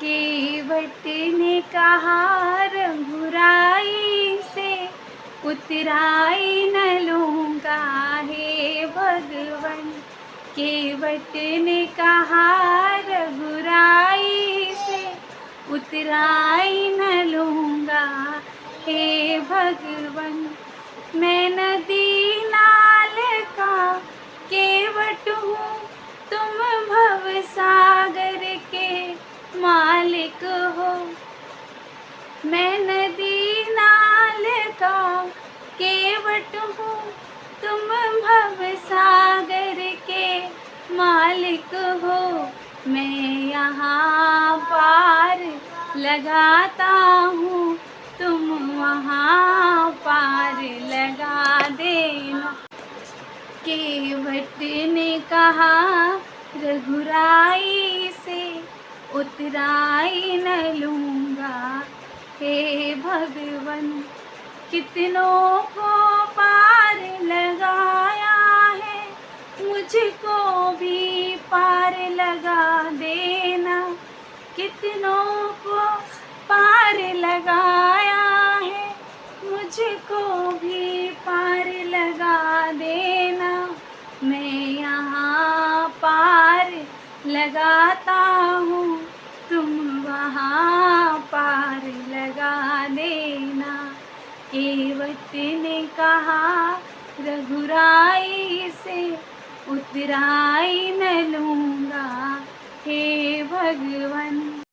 केवट ने कहा रघुराई से, उतराई न लूँगा हे भगवन। केवट ने कहा रघुराई से, उतराई न लूँगा हे भगवन। मैं नदी नाल का केवट हूँ, तुम भव सागर के मालिक हो। मैं नदी नाल का केवट हूँ, तुम भव सागर के मालिक हो। मैं यहाँ पार लगाता हूँ, तुम वहाँ पार लगा देना। केवट ने कहा रघुराई से, उतराई न लूँगा हे भगवन। कितनों को पार लगाया है, मुझको भी पार लगा देना। कितनों को पार लगाया है, मुझको भी पार लगा देना। मैं यहाँ पार लगाता हूँ, तुम वहाँ पार लगा देना। केवट ने कहा रघुराई से, उतराई न लूँगा हे भगवन।